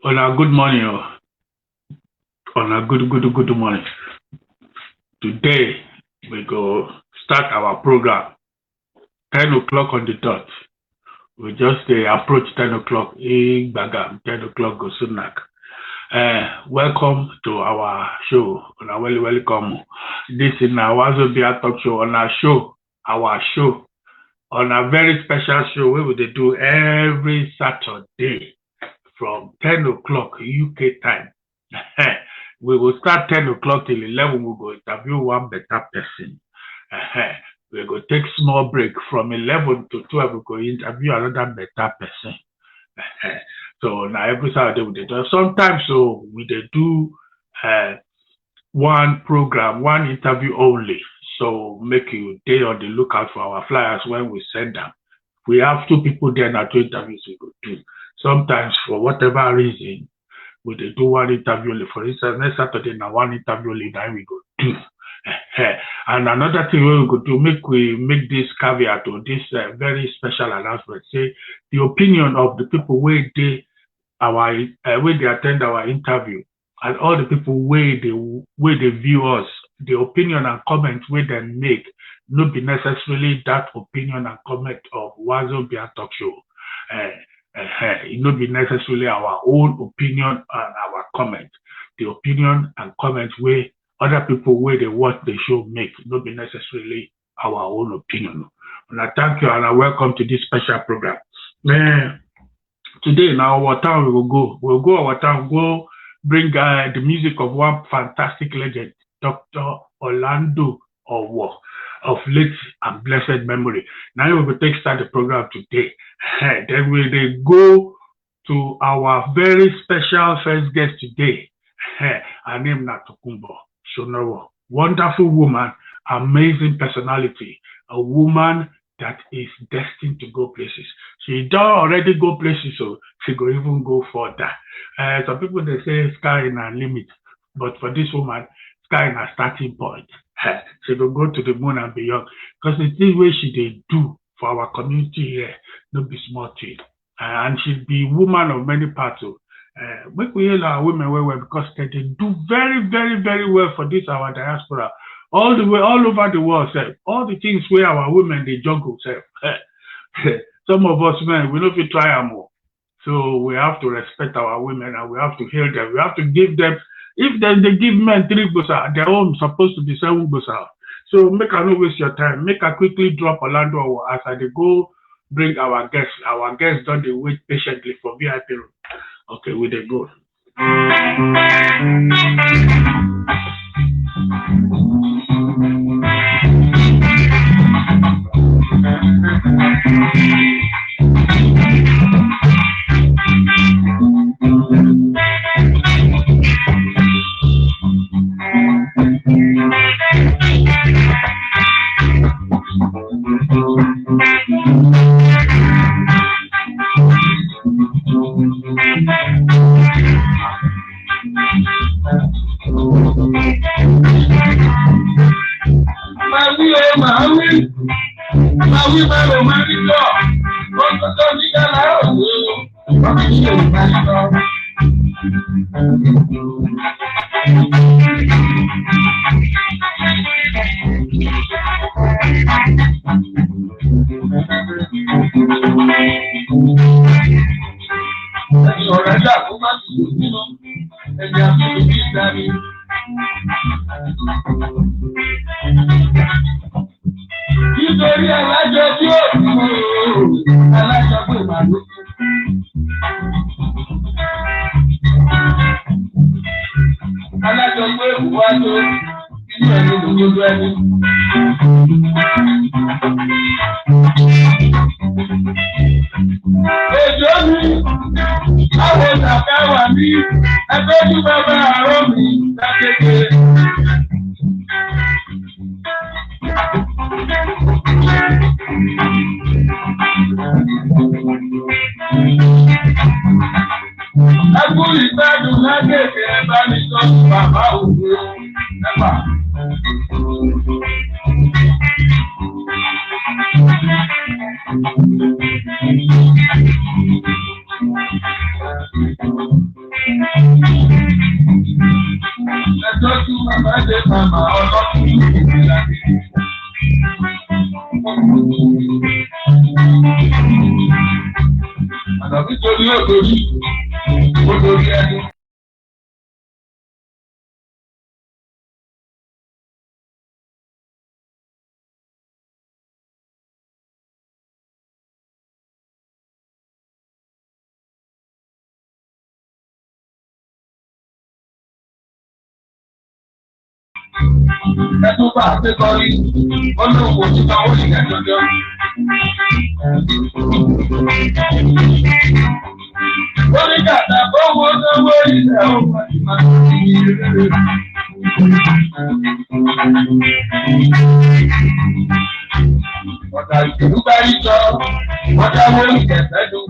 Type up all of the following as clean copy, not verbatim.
On a good morning, on a good morning. Today we go start our program. 10 o'clock on the dot. We just approach 10 o'clock. 10 o'clock go soon. Welcome to our show. On a welcome. This is our WAZOBIA talk show. On our show, on a very special show we will do every Saturday from 10 o'clock UK time. We will start 10 o'clock till 11. We will interview one better person. We will take small break from 11 to 12. We will interview another better person. So now every Saturday we do. Sometimes so we do one program, one interview only. So make you stay on the lookout for our flyers when we send them. We have 2 people there now, 2 interviews we go do. Sometimes for whatever reason, we do one interview only. For instance, next Saturday now one interview only, then we go do. And another thing we could do, we make this caveat to this very special announcement. Say the opinion of the people where they attend our interview, and all the people where they view us, the opinion and comment where they make, not be necessarily that opinion and comment of WAZOBIA talk show. It not be necessarily our own opinion and our comment. The opinion and comment where other people where they watch the show make, not be necessarily our own opinion. And I thank you and I welcome to this special program. Today now our town we'll go our town, go bring the music of one fantastic legend, Dr. Orlando Owo, of late and blessed memory. Now we will start the program today. Then we will go to our very special first guest today. Her name is Tokunbo, Sonowo. Wonderful woman, amazing personality, a woman that is destined to go places. She does already go places, so she go even go further. Some people they say sky is a limit, but for this woman, sky is a starting point. She will go to the moon and beyond. Because the thing where she they do for our community here, not be small thing. And she'll be woman of many parts. Make we hear our women well because they do very, very, very well for this our diaspora. All over the world, all the things where our women they juggle. Some of us men, we don't try more. So we have to respect our women and we have to heal them. We have to give them. If they give men 3 bosa, their own supposed to be 7 bosa. So make her not waste your time. Make her quickly drop Orlando as I go bring our guests. Our guests don't they wait patiently for VIP room. Okay, we they go. Ẹnu bá àpékọ́rí, ọlọ́run kò tún náwó ìyẹn jọjọ. Orí kàtà bọ́wọ́ náwó ilẹ̀ ọ̀pọ̀ ìmọ̀ ìrere. Ọ̀tà ìlú bá yí jọ, wọ́n dáwó ìkẹ̀fẹ́ lò.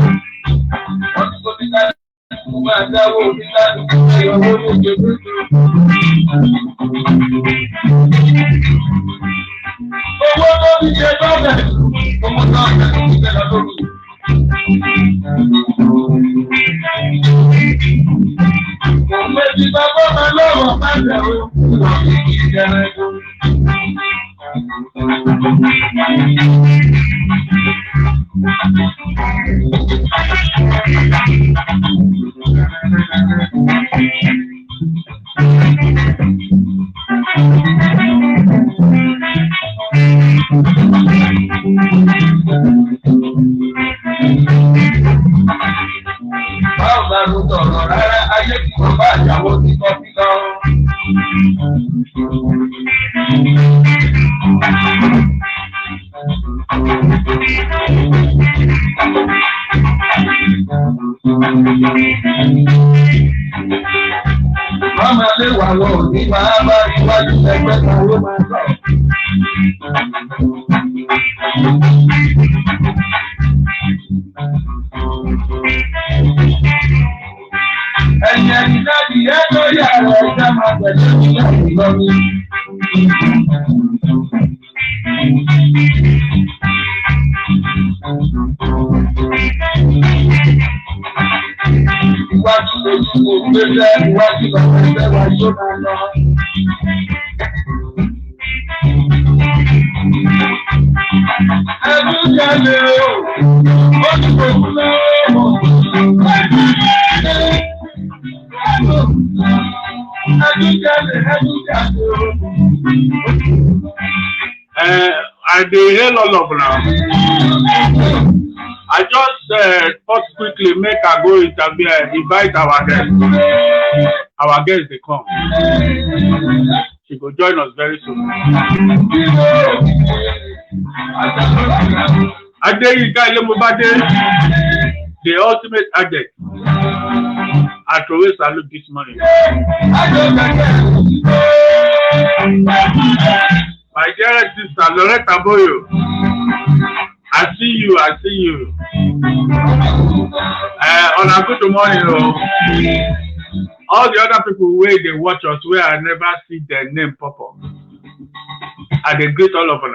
Wọ́n ti kó ti ká fún máa dáwó onílá ẹ̀yọ́ lórí òkè gbèsè. Owó tó ti ṣe lọ́bẹ̀, owó náà ṣe tó ti tẹ̀lé lórí. Òun ti bá bọ́mọ lọ́wọ́ máa bẹ̀rù ìwọ̀n ìjẹrẹ tó. Báwo bá ló sọ̀rọ̀ rárá ayé tí wọ́n bá ìyàwó ti kọ́ sí lọ. Mama lè wà lọ ní máa bá iwájú ẹgbẹ́ kan ló máa lọ. Ẹ̀yìn láti ẹjọ́ yàrá ẹja máa tẹ̀lé ìyàwó lọ́wọ́. Iwájú lójú kò gbéṣẹ́, iwájú lọ́wọ́ ẹgbẹ́ wa yóò máa lọ. Ẹbí jalè o, ó ti kò kú lọ́wọ́. I dey hail all of now. I just thought quickly make I go invite our guest. Our guest dey come. She go join us very soon. Adeyinka Ilemobade, the ultimate addict. I throw a salute this morning. My dear sister Loretta Boyo, I see you. On a good morning, all the other people where they watch us, where I never see their name pop up. I dey greet all of them.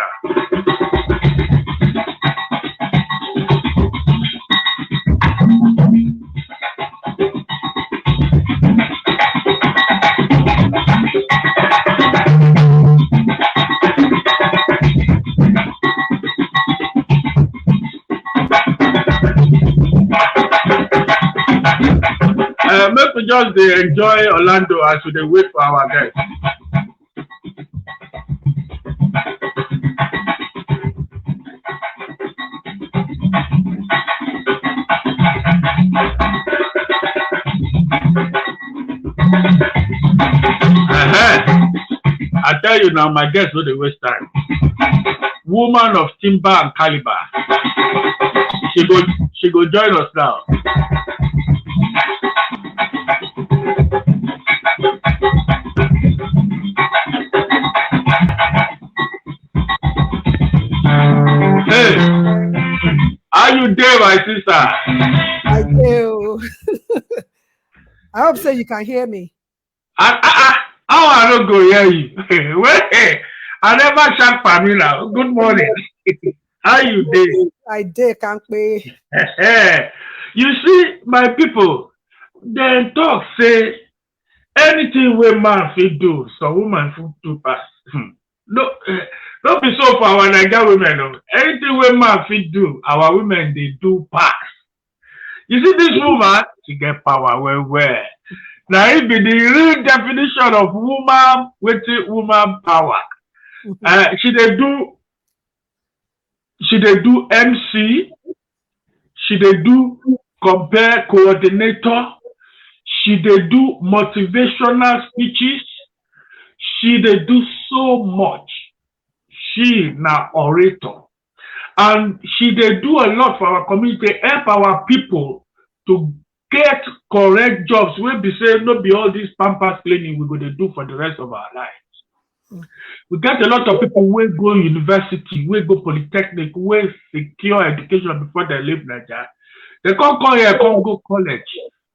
Make we just enjoy Orlando as we wait for our guests. I tell you now, my guests no dey waste time. Woman of timber and caliber. She go join us now. Hey, how you doing, my sister? I do. I hope so you can hear me. How I don't go hear you? Wait, I never shout for me now. Good morning. How you doing? I did, can't be. You see, my people, Then talk say anything where man fit do, so woman fit do pass. No, don't be so for our Nigerian women. No. Anything where man fit do, our women they do pass. You see this woman, she get power well. Now it be the real definition of woman with woman power. She dey do MC, she dey do compare coordinator, she dey do motivational speeches, she dey do so much. She na orator. And she dey do a lot for our community, help our people to get correct jobs. We be saying no be all this pampers cleaning we're going to do for the rest of our lives. We get a lot of people who go university, who go polytechnic, who secure education before they leave Nigeria. They can't come here, can't go college.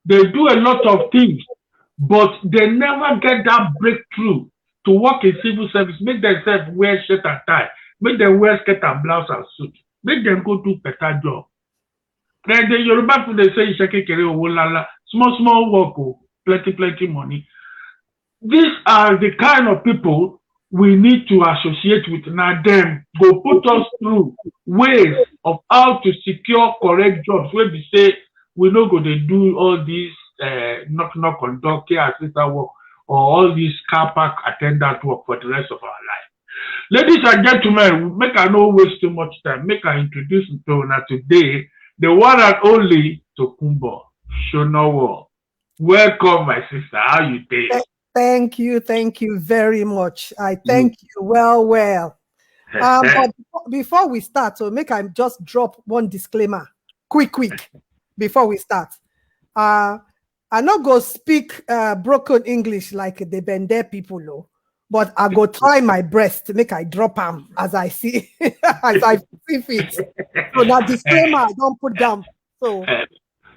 They do a lot of things, but they never get that breakthrough to work in civil service, make themselves wear shirt and tie, make them wear skirt and blouse and suit, make them go do better job. Then the Yoruba people they say small work, plenty money. These are the kind of people we need to associate with. Now them go put us through ways of how to secure correct jobs where we say we no go to do all these knock on door care assistant work or all these car park attendant work for the rest of our life. Ladies and gentlemen, make I no waste too much time. Make I introduce you to now today the one and only Tokunbo Sonowo. Welcome, my sister. How you doing? Thank you very much. I thank you well. But before we start, so make I just drop one disclaimer, quick, before we start. I not go speak broken English like the Bende people, no, but I go try my best to make I drop them as I see as I see fit. So that disclaimer I don't put down. So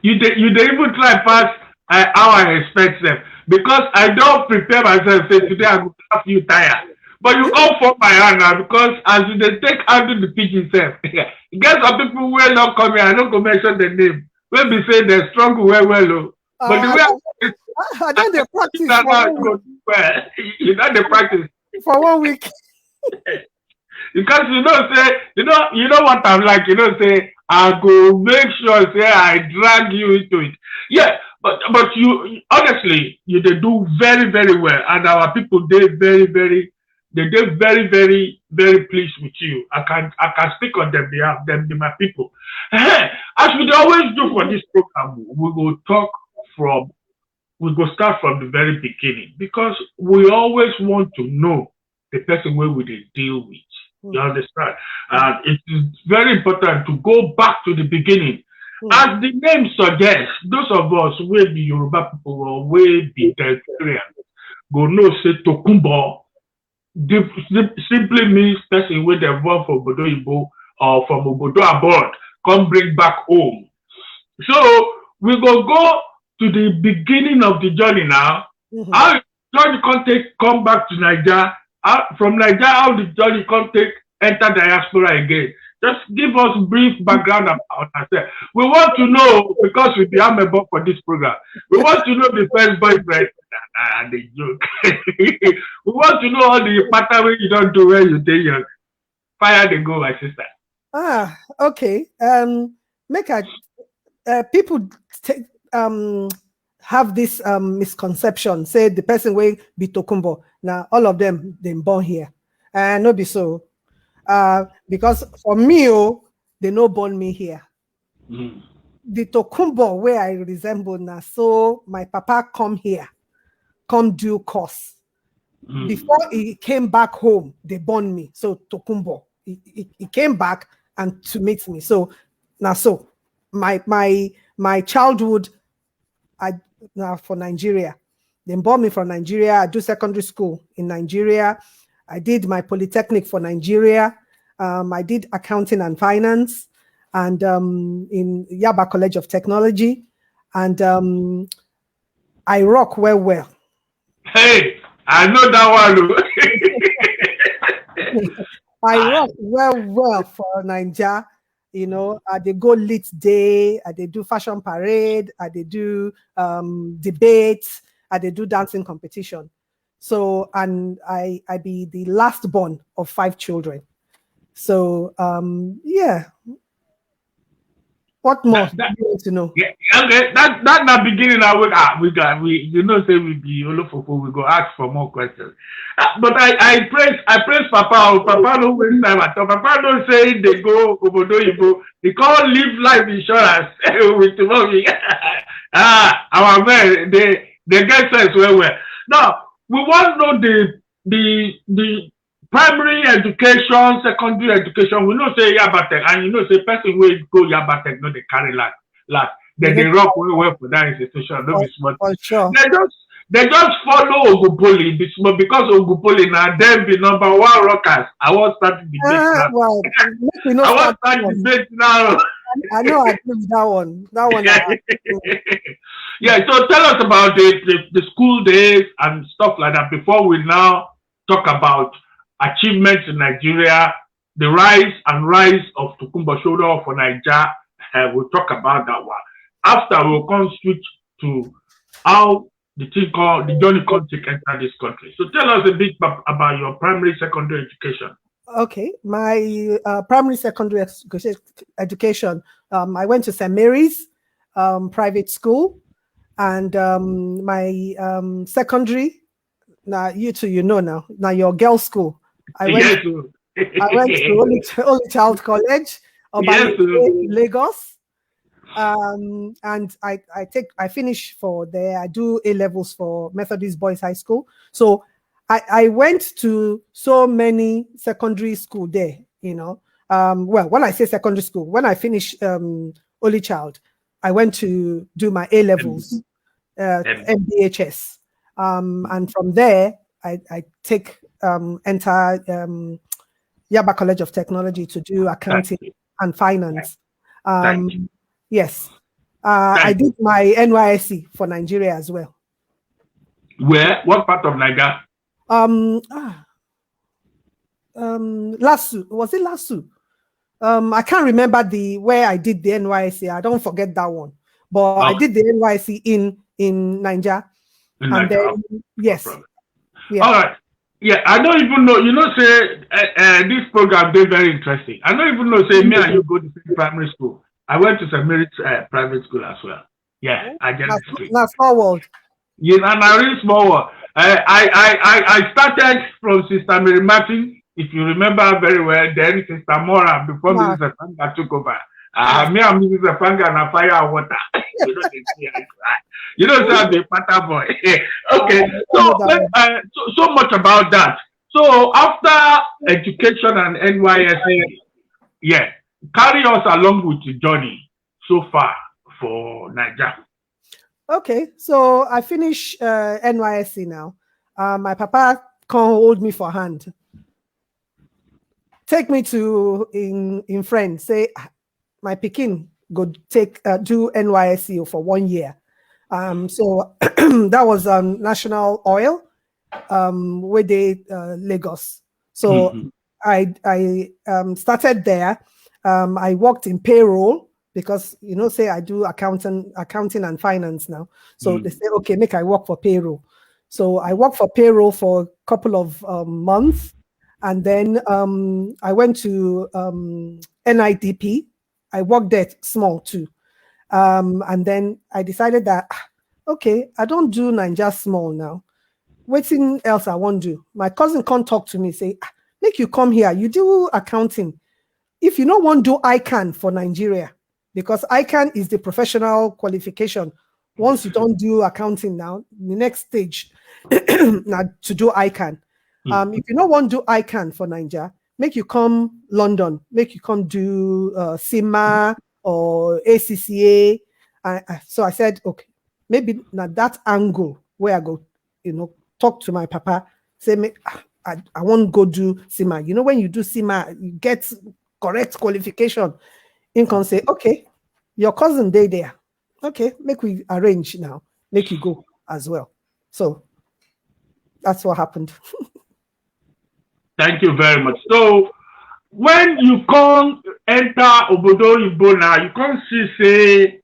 you even try past how I expect them because I don't prepare myself. Say today I will have you tired. But you all for my hand now because as you take handle the pigeon self, you get some people who will not come here. I don't go mention the name. When we say they struggle well. But the way I don't they practice you know the practice for 1 week. Because you know what I'm like, say I go make sure say I drag you into it. Yeah, but you honestly you they do very, very well, and our people they very pleased with you. I can speak on their behalf, them my people. As we always do for this program, we will start from the very beginning because we always want to know the person where we deal with. You understand? And it is very important to go back to the beginning. As the name suggests, those of us will be Yoruba people or will be Nigerians go know say Tokunbo simply means person where they born from Obodo Ibo or from Obodo abroad, come bring back home. So we go to the beginning of the journey now. How the journey come back to Nigeria? From Nigeria, how the journey enter diaspora again? Just give us brief background about ourselves. We want to know, because we be amiable for this program, we want to know the first boyfriend and the joke. We want to know all the pattern you don't do when you day young. Fire the go, my sister. Okay. People have this misconception. Say the person will be Tokunbo. Now all of them they born here, and no be so. Because for me, they no born me here. The Tokunbo where I resemble now, so my papa come here, come do course. Before he came back home, they born me. So Tokunbo, he came back and to meet me. So now, so my childhood, now for Nigeria, they born me from Nigeria. I do secondary school in Nigeria. I did my polytechnic for Nigeria. I did accounting and finance, and in Yaba College of Technology, and I rock well. Hey, I know that one. I rock well for Nigeria. You know, they go lit day, they do fashion parade, they do debates, they do dancing competition. So, and I be the last born of 5 children. So, yeah. What more do you want to know? Yeah, okay, that the beginning. We you know say we be Olofofo, we go ask for more questions. But I praise Papa. Papa no waste time at all. Papa don't say they go Obodo Ibo. They call live life insurance with money. Our men they get sense well. Now we want to know the primary education, secondary education. We know say Yabatek, and you know say person will go Yabatek, no they carry last. They rock well for that institution. Don't be smart. Sure. They just follow Ogupoli because Ogupoli now them be number 1 rockers. I want start the debate now. Well, I want start the debate now. I know I agree with that one. That one. Yeah. So tell us about the school days and stuff like that before we now talk about achievements in Nigeria, the rise of Tokunbo shoulder for Nigeria. We'll talk about that one. After we'll come switch to how the journey take enter this country. So tell us a bit about your primary, secondary education. Okay, my primary, secondary education. I went to St. Mary's private school, and my secondary. Now you two, you know now your girls' school. I went to Only Child College, Lagos. And I finish for there. I do A levels for Methodist Boys High School. So I went to so many secondary school there, you know. Well, when I say secondary school, when I finished Only Child, I went to do my A levels, MBHS. And from there, I enter Yaba College of Technology to do accounting and finance. Yes. I did my NYSC for Nigeria as well. Where? What part of Nigeria? Lasu. Was it Lasu? I can't remember where I did the NYSC. I don't forget that one. But I did the NYSC in Nigeria. And then, yes. Yeah. All right. Yeah, I don't even know. You know, say this program is very interesting. I don't even know. Say me and you go to primary school. I went to St. Mary's private school as well. Yeah, I get it. That's small world. Yeah, and a really small world. I started from Sister Mary Martin, if you remember very well. Then Sister Mora before Mrs. Fanga took over. Me and Mrs. Fanga and fire and water. You know, the patter boy. Okay, so much about that. So after education and NYSC, yeah, carry us along with the journey so far for Nigeria. Okay, so I finish NYSC now. My papa can't hold me for hand. Take me to in friends. Say, my pikin go do NYSC for 1 year. So that was National Oil, where they Lagos. So I started there. I worked in payroll because say I do accounting and finance now. So they say, okay, make I work for payroll. So I worked for payroll for a couple of months, and then I went to NIDP. I worked there small too. And then I decided that, okay, I don't do Nigeria small now. Waiting else I won't do. My cousin can't talk to me, say, make you come here. You do accounting. If you don't want to do ICANN for Nigeria, because ICANN is the professional qualification. Once you don't do accounting now, the next stage now to do ICANN. If you don't want to do ICANN for Nigeria, make you come London, make you come do CIMA or ACCA. So I said, okay, maybe now that angle where I go, talk to my papa, say, I won't go do CIMA. When you do CIMA, you get correct qualification. In can say, okay, your cousin there. Okay, make we arrange now, make you go as well. So that's what happened. Thank you very much. So when you come enter Obodo Oyibo now, you can't see say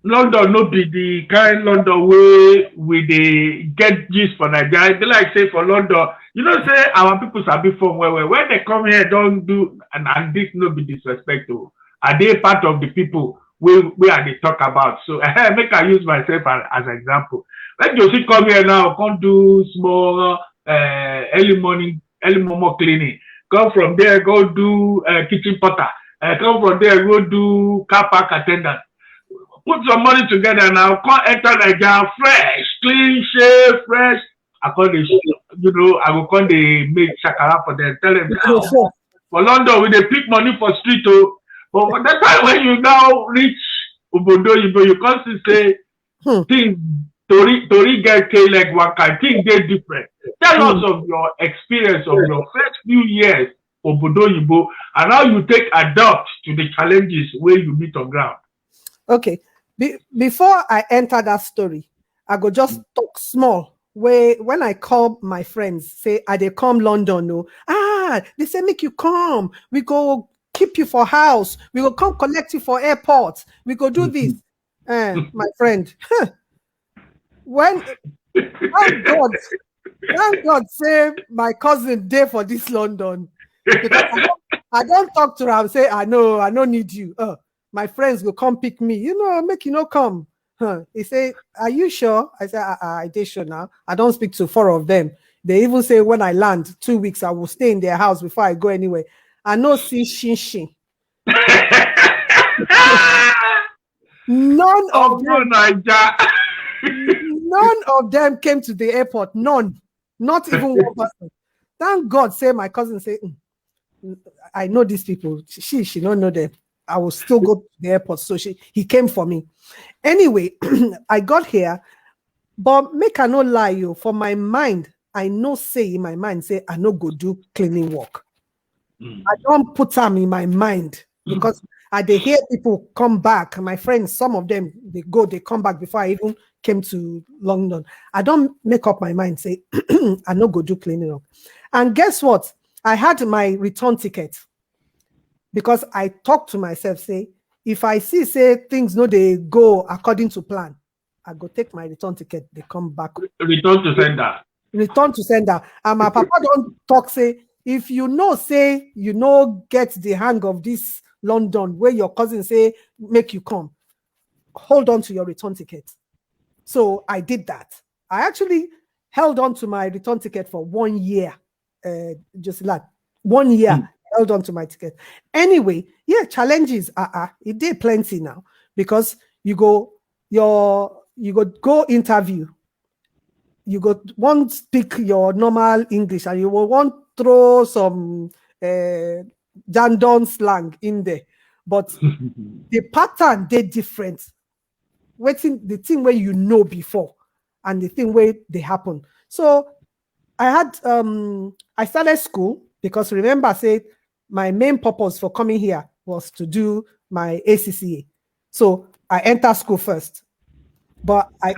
London no be the kind London way we dey get gist for Nigeria. They like say for London, you know say our people sabi from where when they come here don't do and this no be disrespectful. Are they part of the people we are they talk about? So make I use myself as an example. When Jossy come here now, come do small early morning cleaning. Come from there, go do kitchen porter. Come from there, go do car park attendant. Put some money together now, come enter Nigeria fresh, clean, shave, fresh. I call this, I will call the make shakara for them. Tell them, for London, we they pick money for street. Oh. But that time when you now reach Obodo Oyibo, you can't say things, Tori get K like one kind, things they different. Tell us of your experience of your first few years Obodo Oyibo and how you take adapt to the challenges where you meet on ground. Okay. Before I enter that story, I go just talk small. When I call my friends, say, they come London, no. They say, make you come. We go keep you for house. We will come collect you for airport. We go do this. My friend, when thank God say my cousin there for this London. Because I don't talk to her and say, I don't need you. My friends will come pick me. Make you come. He say, are you sure? I say, I did sure now. I don't speak to 4 of them. They even say when I land 2 weeks, I will stay in their house before I go anywhere. I know see shin. None of them came to the airport. None. Not even one person. Thank God, say my cousin say, I know these people. She don't know them. I will still go to the airport. So he came for me. Anyway, I got here, but make I no lie you. For my mind, I know say in my mind, say I no go do cleaning work. I don't put them in my mind because I dey hear people come back. My friends, some of them, they come back before I even came to London. I don't make up my mind, say I no go do cleaning up. And guess what? I had my return ticket. Because I talk to myself, say, if I see, say, things no, they go according to plan, I go take my return ticket, they come back. Return to sender. Return to sender. And my papa don't talk, say, if say, get the hang of this London, where your cousin say, make you come, hold on to your return ticket. So I did that. I actually held on to my return ticket for 1 year, just like 1 year. Held on to my ticket. Anyway, challenges it did plenty now because you go interview. You go want speak your normal English and you will want throw some Jandon slang in there, but the pattern they different. Waiting the thing where before and the thing where they happen. So I started school because remember I said my main purpose for coming here was to do my ACCA. So I entered school first. But I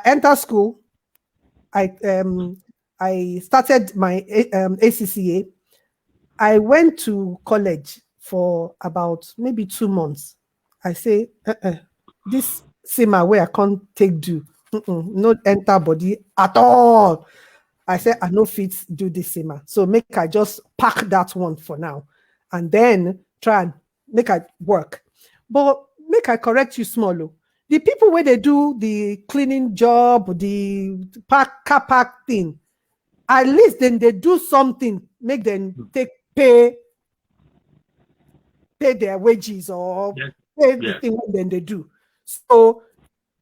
entered school. I started my ACCA. I went to college for about maybe 2 months. I say, this SEMA where I can't take do. Not enter body at all. I said, I no fit do this SEMA. So make I just pack that one for now. And then try and make I work. But make I correct you small. The people where they do the cleaning job, the car park thing, at least then they do something, make them pay their wages or pay the thing then they do. So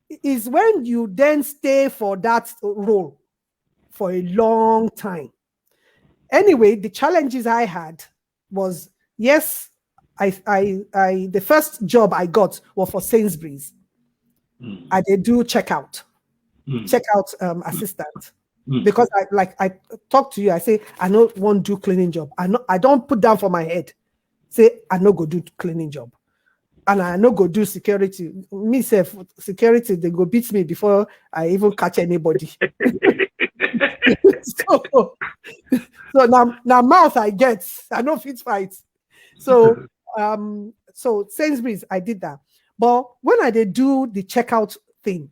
it's when you then stay for that role for a long time. Anyway, the challenges I had was, yes, the first job I got was for Sainsbury's. I did do checkout assistant. Because I talk to you, I say, I don't want to do cleaning job. I don't put down for my head. Say, I no go do cleaning job. And I no go do security. Myself, security, they go beat me before I even catch anybody. so now mouth I get. I know fit fight. So so Sainsbury's, I did that. But when I did do the checkout thing,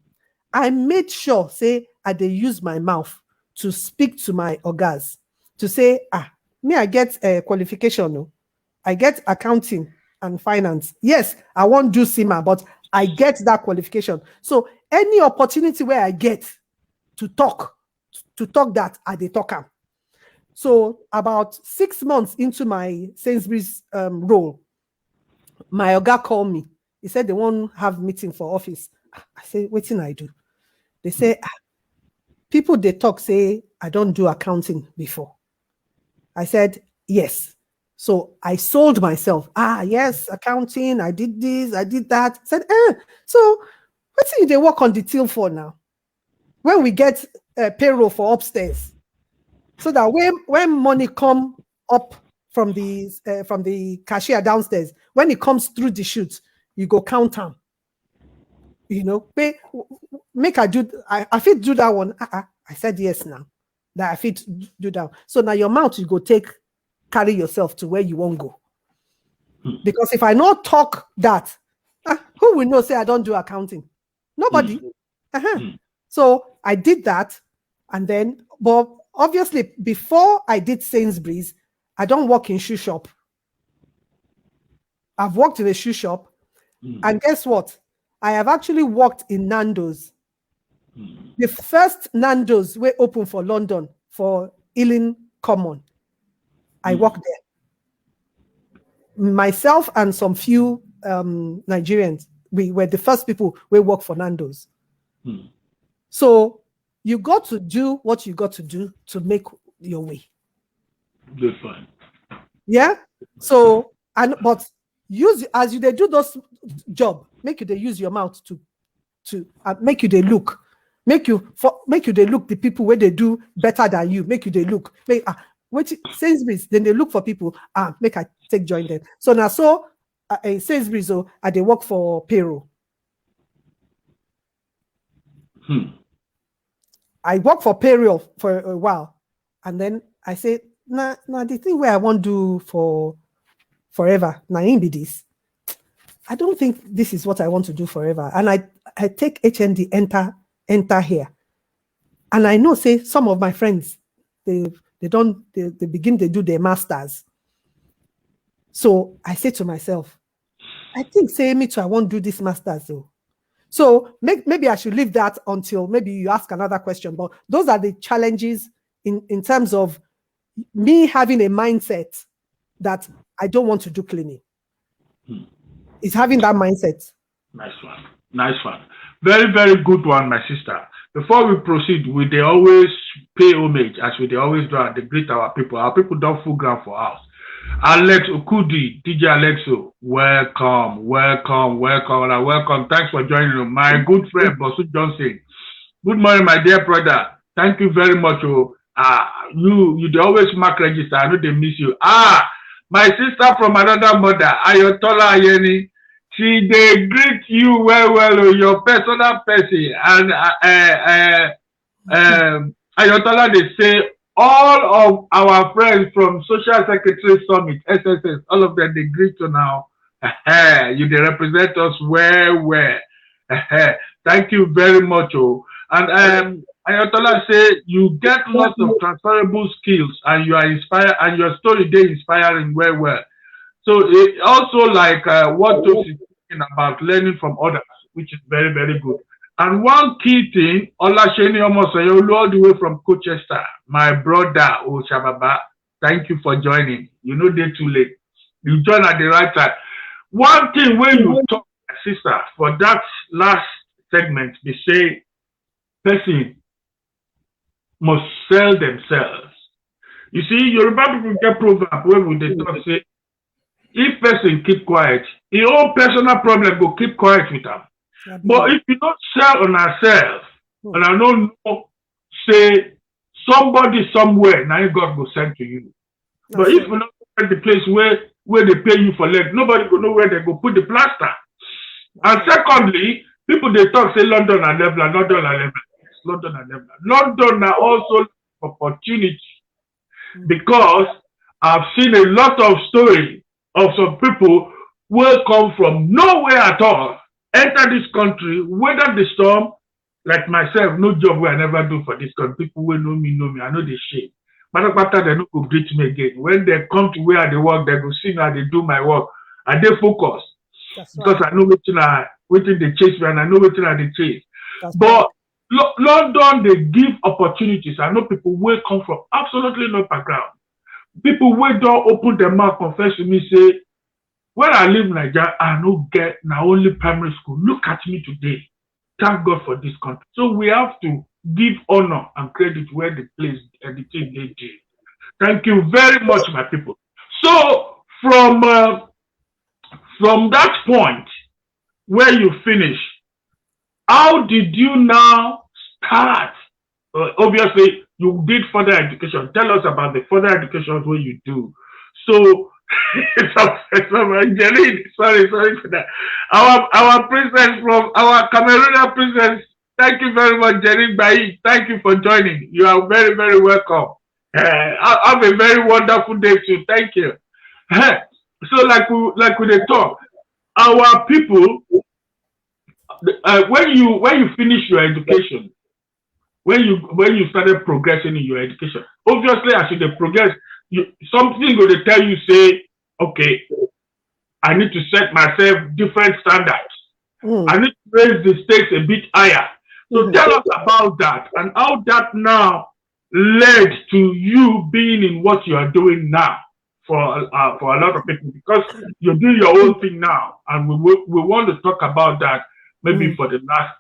I made sure, say, I did use my mouth to speak to my ogas to say, me, I get a qualification. No? I get accounting and finance. Yes, I won't do SEMA, but I get that qualification. So any opportunity where I get to talk that, I dey talk am. So about 6 months into my Sainsbury's role, my oga called me. He said they won't have meeting for office. I say, wetin I do? They say, people they talk say I don't do accounting before. I said, yes. So I sold myself. Yes, accounting, I did this, I did that. I said, so what they work on the till for now? When we get payroll for upstairs, so that when money come up from the cashier downstairs, when it comes through the chute, you go count them. You know, make I do. I fit do that one. I said yes now. That I fit do that. So now your mouth you go carry yourself to where you won't go. Because if I not talk that, who will know say I don't do accounting? Nobody. So I did that, and then, but obviously before I did Sainsbury's, I don't work in shoe shop. I've worked in a shoe shop, and guess what? I have actually worked in Nando's. The first Nando's were open for London for Ealing Common. I worked there. Myself and some few Nigerians, we were the first people who worked for Nando's. So you got to do what you got to do to make your way. Good point. Yeah. So but use as you they do those job, make you they use your mouth to make you they look, make you they look the people where they do better than you, make you they look. Which Sainsbury's, then they look for people. Make I take join them. So now Sainsbury's, they work for payroll. I work for payroll for a while, and then I say, nah, the thing where I want to do for forever, now be this. I don't think this is what I want to do forever. And I take HND, enter here. And I know, say, some of my friends, they begin to do their masters. So I say to myself, I think, say, me too, I won't do this masters though. So maybe I should leave that until maybe you ask another question. But those are the challenges in terms of me having a mindset that I don't want to do cleaning. It's having that mindset. Nice one. Nice one. Very, very good one, my sister. Before we proceed, we they always pay homage, as we they always do, they greet our people. Our people don't full ground for us. Alex Okudi, DJ Alexo, welcome. Thanks for joining us. My good friend, Bosu Johnson. Good morning, my dear brother. Thank you very much. You they always mark register. I know they miss you. My sister from another mother, Ayotola Ayeni. She they greet you well, your personal person. And Ayotola, they say, all of our friends from Social Secretary Summit, SSS, all of them, they greet you now. You they represent us well. Thank you very much. And Ayotola say you get lots of transferable skills and you are inspired and your story they inspiring well. So it also like what Jossy is talking about learning from others, which is very, very good. And one key thing, Olasheni Omosoyolu, all the way from Colchester, my brother Oshababa, thank you for joining. You know they're too late. You join at the right time. One thing when you talk, sister, for that last segment, they say person must sell themselves. You see, Yoruba people get proverb where they talk say, if person keep quiet, his own personal problem go keep quiet with them. But if you don't sell on ourselves, and I don't know, say somebody somewhere, now God will send to you. But if you don't get the place where they pay you for leg, nobody will know where they go put the plaster. And secondly, people they talk say London and Lebanon, London are also opportunity, because I've seen a lot of stories of some people who come from nowhere at all, enter this country, weather the storm, like myself, no job I never do for this country. People will know me, I know they shame. Matter of fact, they don't go greet me again. When they come to where they work, they go see how they do my work. And they focus. Because I know waiting they chase me and I know waiting they chase. But London, they give opportunities. I know people will come from absolutely no background. People will don't open their mouth, confess to me, say, when I live in Nigeria, I don't get now only primary school. Look at me today. Thank God for this country. So we have to give honor and credit where the place and the thing they did. Thank you very much, my people. So from that point where you finish, how did you now start? Obviously, you did further education. Tell us about the further education where you do. So, Angeline, sorry for that. Our princess from our Cameroonian princess. Thank you very much, Jerry Bayi. Thank you for joining. You are very, very welcome. Have a very wonderful day too. Thank you. So, like we talk, our people. When you finish your education, when you started progressing in your education, obviously as you progress, something will tell you, say, okay, I need to set myself different standards. I need to raise the stakes a bit higher. So tell us about that and how that now led to you being in what you are doing now for a lot of people, because you're doing your own thing now, and we want to talk about that maybe for the last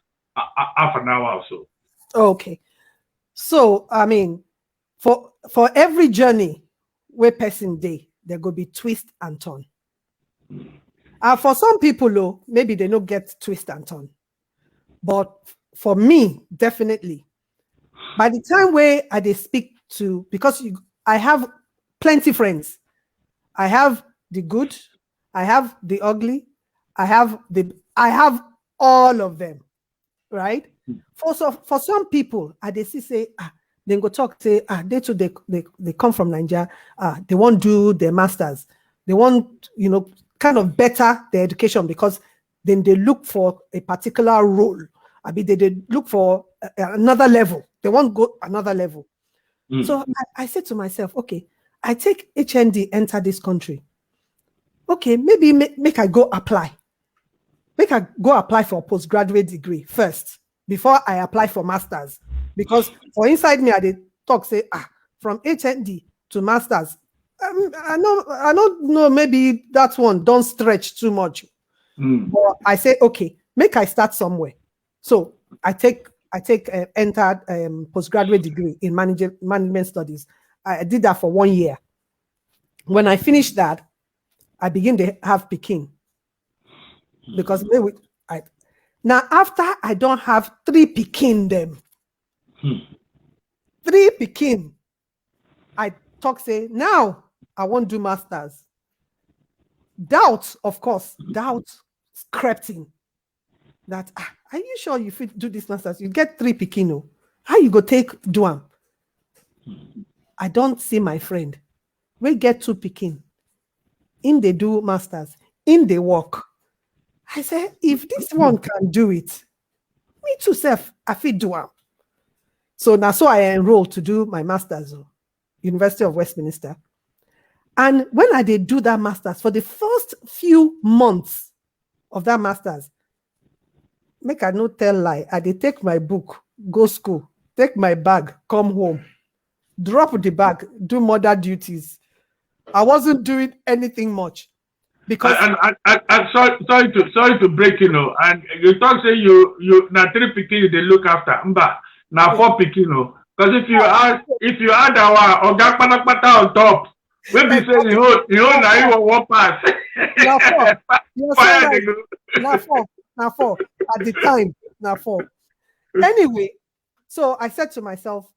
half an hour or so. Okay. So, I mean, for every journey where person day, there go be twist and turn. For some people, though, maybe they don't get twist and turn. But for me, definitely, by the time where I speak to, because I have plenty friends. I have the good, I have the ugly, I have all of them, right? For some people, they say, then go talk, say, they come from Nigeria, they won't do their masters, they want, kind of better their education, because then they look for a particular role. I mean, they look for another level. They won't go another level. So I said to myself, okay, I take HND, enter this country. Okay, maybe make I go apply. Make I go apply for a postgraduate degree first before I apply for masters. Because for inside me, I did talk, say, from HND to masters. I don't know, maybe that one don't stretch too much. But I say, okay, make I start somewhere. So I entered postgraduate degree in management studies. I did that for 1 year. When I finished that, I begin to have Peking. Because now after I don't have 3 Peking them. 3 Peking. I talk, say, now I won't do masters. Doubt, of course, crept in. That, are you sure you fit do this masters? You get 3 Peking. How you go take do them? I don't see my friend. We get 2 Peking. In they do masters. In they work. I say, if this one can do it, me too, self, I fit do them. So now, I enrolled to do my masters, University of Westminster. And when I did do that masters, for the first few months of that masters, make I no tell lie, I did take my book, go school, take my bag, come home, drop the bag, do mother duties. I wasn't doing anything much. Because I'm sorry to break, and you talk, say you now 3 Peking they look after, now 4 Peking, because if you add our Oga Patapata on top, maybe say now you won't pass. Now 4 at the time, now 4. Anyway, so I said to myself,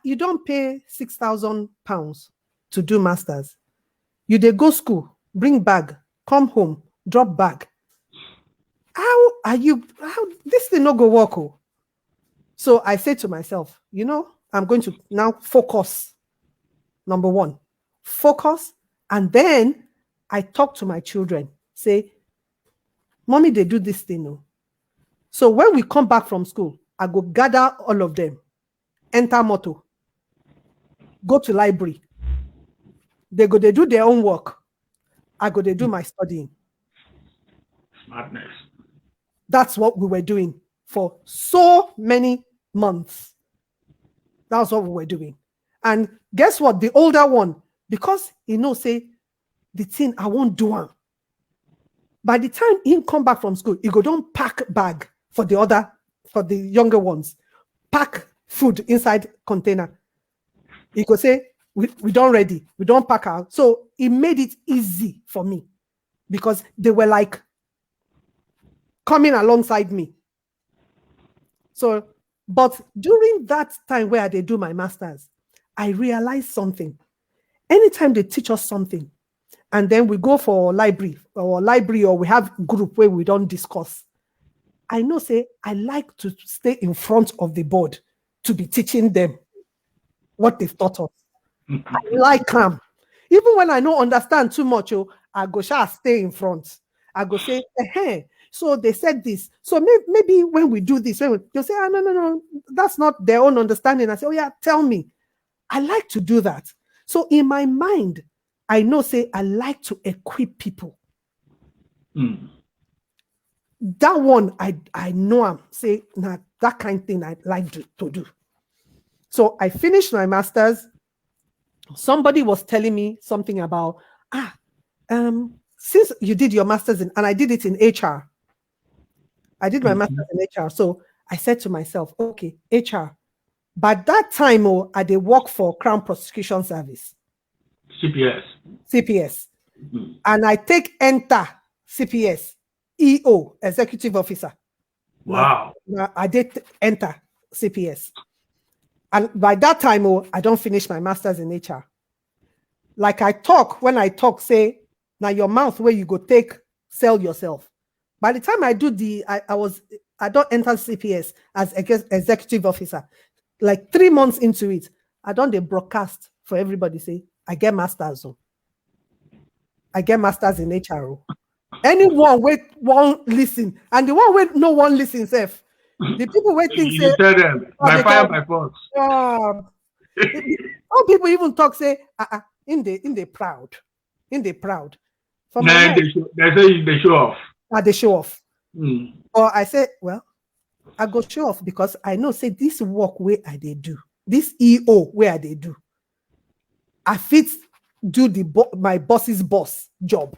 you don't pay £6,000 to do masters. You they go school, bring bag, come home, drop bag. How this thing not go work? So I said to myself, I'm going to now focus. Number one, focus. And then I talk to my children, say, Mommy, they do this thing. No? So when we come back from school, I go gather all of them, enter motor, go to library. They do their own work. I go, they do my studying. Smartness. That's what we were doing for so many months. That's what we were doing. And guess what? The older one, because he knows, say, the thing I won't do one. By the time he come back from school, he go don't pack bag for the younger ones. Pack food inside container. He go say, we don't ready. We don't pack out. So it made it easy for me because they were like coming alongside me. So, but during that time where they do my masters, I realized something. Anytime they teach us something, and then we go for library or we have group where we don't discuss, I know, say, I like to stay in front of the board to be teaching them what they've taught us. I like them. Even when I don't understand too much, I go stay in front. I go say, hey, so they said this. So maybe when we do this, they'll say, no, that's not their own understanding. I say, oh yeah, tell me. I like to do that. So in my mind, I know, say, I like to equip people. That one, I know I'm say, nah, that kind of thing I like to do. So I finished my master's. Somebody was telling me something about, since you did your master's and I did it in HR. I did my master's in HR. So I said to myself, okay, HR. By that time, I did work for Crown Prosecution Service. CPS. And I take enter CPS, EO, Executive Officer. Wow. Now I did enter CPS. And by that time, I don't finish my master's in HR. Like when I talk, say, now your mouth where you go take, sell yourself. By the time I do I don't enter CPS as executive officer. Like 3 months into it, I don't broadcast for everybody, say, I get masters. I get masters in HR. Anyone won't listen. And the one with no one listen, safe. The people waiting you say, tell them, by fire, by force. All people even talk, say, in the proud. For nah, they show off. They show off. Or I say, well, I go show off because I know, say, this work where I they do, this EO where they do, I fit do my boss's boss job.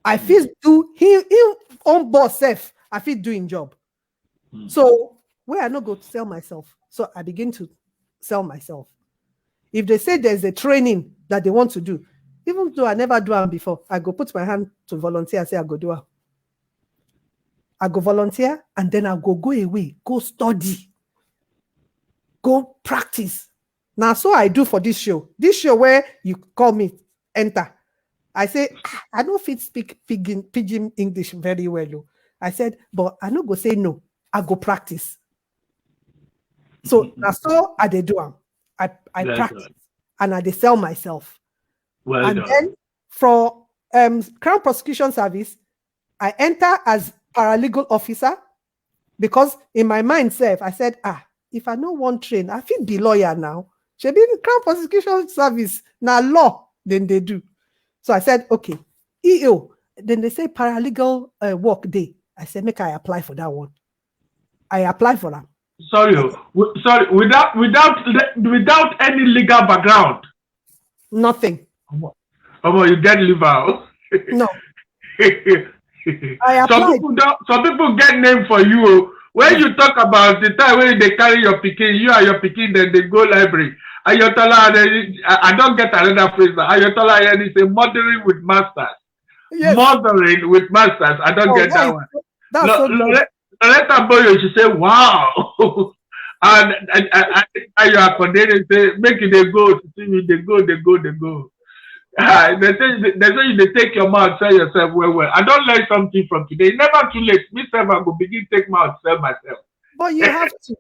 I fit do him own boss self. I fit doing job. So where I not go to sell myself, so I begin to sell myself. If they say there's a training that they want to do, even though I never do it before, I go put my hand to volunteer. I say I go do it. I go volunteer and then I go away, go study, go practice. Now, so I do for this show. This show where you call me, enter. I say, I don't fit speak pidgin English very well. I said, but I don't go say no. I go practice. So that's so I do them. I practice and I sell myself. Well and done. Then for Crown Prosecution Service, I enter as paralegal officer because in my mind self, I said, if I don't want train, I feel be lawyer now. Should be in Crown Prosecution Service. Now law, then they do. So I said, okay, EO. Then they say paralegal work day. I said, make I apply for that one. I apply for that. Sorry, without any legal background. Nothing. You get live out. No. I applied. Some people get name for you. When you talk about the time when they carry your pikin, you and your pikin, then they go library. Ayotola, I don't get another phrase. Ayotola is a mothering with masters. Yes. Mothering with masters. I don't get that one. That's Loretta Boyo, she say, wow. and you are condemning, say, make it they go to see me, they go. They say they take your mouth, sell yourself well. I don't learn something from today. Never too late. Me self, I go begin take mouth, sell myself. But you have to.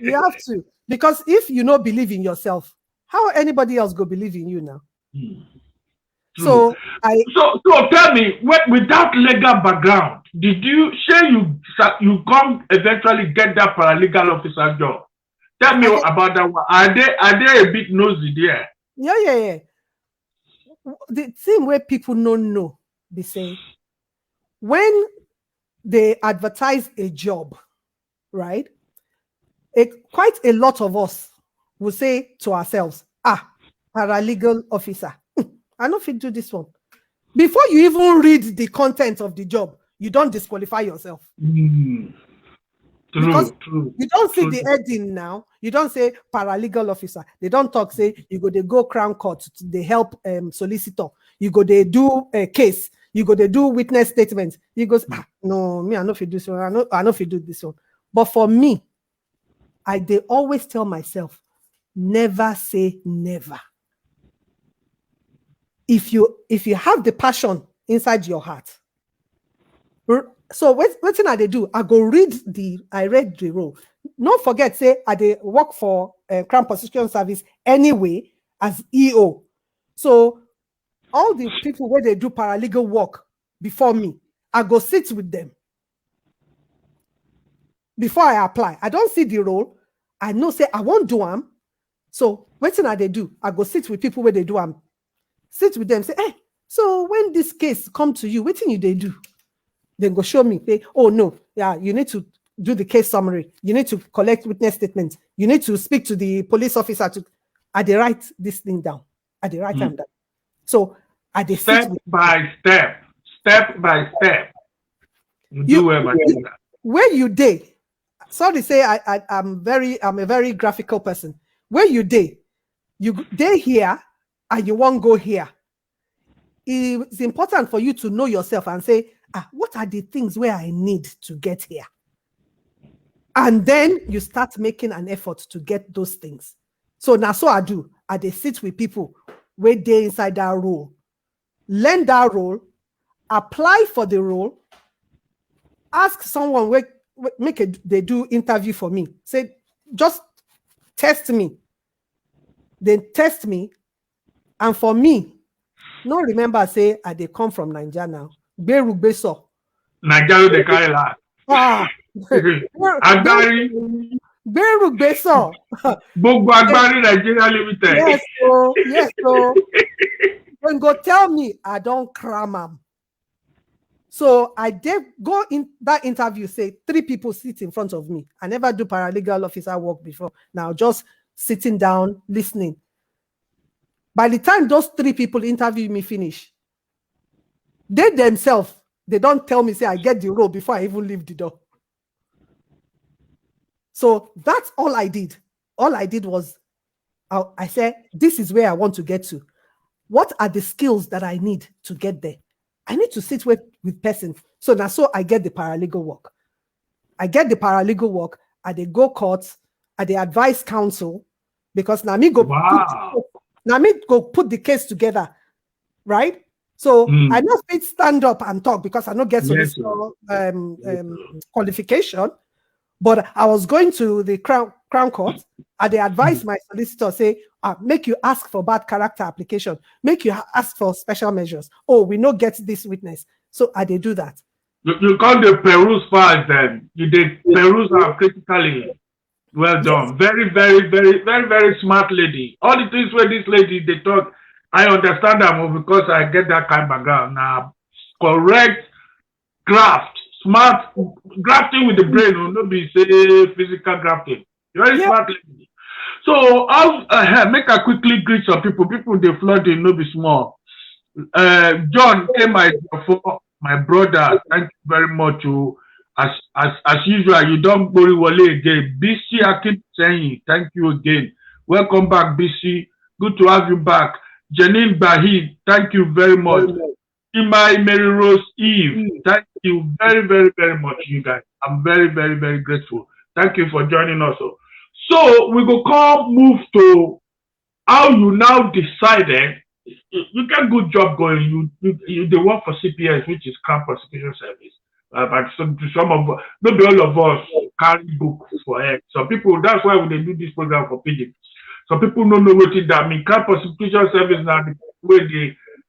You have to. Because if you don't believe in yourself, how anybody else go believe in you now? True. So tell me, without legal background, did you say you come eventually get that paralegal officer job? Tell me about that one. Are they a bit nosy there? Yeah. The thing where people don't know, they say, when they advertise a job, right? Quite a lot of us will say to ourselves, paralegal officer, I don't fit do this one. Before you even read the content of the job, you don't disqualify yourself. Because you don't see the heading now. You don't say paralegal officer. They don't talk, say, you go crown court, they help solicitor. You go, they do a case. You go, they do witness statements. You go, no, me, I know if you do this one. I know if you do this one. But for me, they always tell myself, never say never. If you have the passion inside your heart. So what thing I do? I read the role. Don't forget, say I work for Crown Prosecution Service anyway as EO. So all the people where they do paralegal work before me, I go sit with them before I apply. I don't see the role. I know say I won't do them. So what thing I do? I go sit with people where they do them. Sit with them. Say, hey, so when this case come to you, what thing they do? Then go show me. Say, oh no, yeah, you need to do the case summary. You need to collect witness statements. You need to speak to the police officer they write this thing down. They write them down. So step by step. Where you day? Sorry, say I'm a very graphical person. Where you day? You day here and you won't go here. It's important for you to know yourself and say, what are the things where I need to get here? And then you start making an effort to get those things. So now, so I do. They sit with people where they inside that role, learn that role, apply for the role, ask someone where they do interview for me. Say, just test me. Then test me. And for me, no remember say they come from Nigeria now. Beru Beso. Nigeria they carry that. Agbari. Beru Beso. Gbogbo Agbari Nigeria Limited. Yes, so. When go tell me I don't cram them. So I did go in that interview, say 3 people sit in front of me. I never do paralegal officer work before. Now just sitting down, listening. By the time those 3 people interview me finish, they themselves, they don't tell me, say, I get the role before I even leave the door. So that's all I did. All I did was, I said, this is where I want to get to. What are the skills that I need to get there? I need to sit with persons. So now, so I get the paralegal work. I get the paralegal work. They go courts. They advise counsel. Because now me go put the case together, right? So I don't fit stand up and talk because I don't get qualification. But I was going to the Crown Court, and they advised my solicitor, say, make you ask for bad character application, make you ask for special measures. Oh, we no get this witness. So they do that. You call the peruse files then. You did peruse critically. Well done. Yes. Very, very, very, very, very smart lady. All the things where this lady, they talk, I understand them because I get that kind of background. Now, correct graft, smart grafting with the brain will not be, say, physical grafting. Very smart lady. So, I'll make a quickly greet some people. People, they flooding, no be small. John came my brother. Thank you very much. As usual, you don't worry Wale again. BC, I keep saying thank you again. Welcome back, BC. Good to have you back. Janine Bahid, thank you very much. Imai Mary Rose Eve, thank you very, very, very much, you guys. I'm very, very, very grateful. Thank you for joining us. So we go move to how you now decided. You get good job going. You they work for CPS, which is Crown Prosecution Service. But some of maybe all of us carry book for it. Some people, that's why they do this program for PD. Some people don't know what it that mean. Crime prosecution service now the way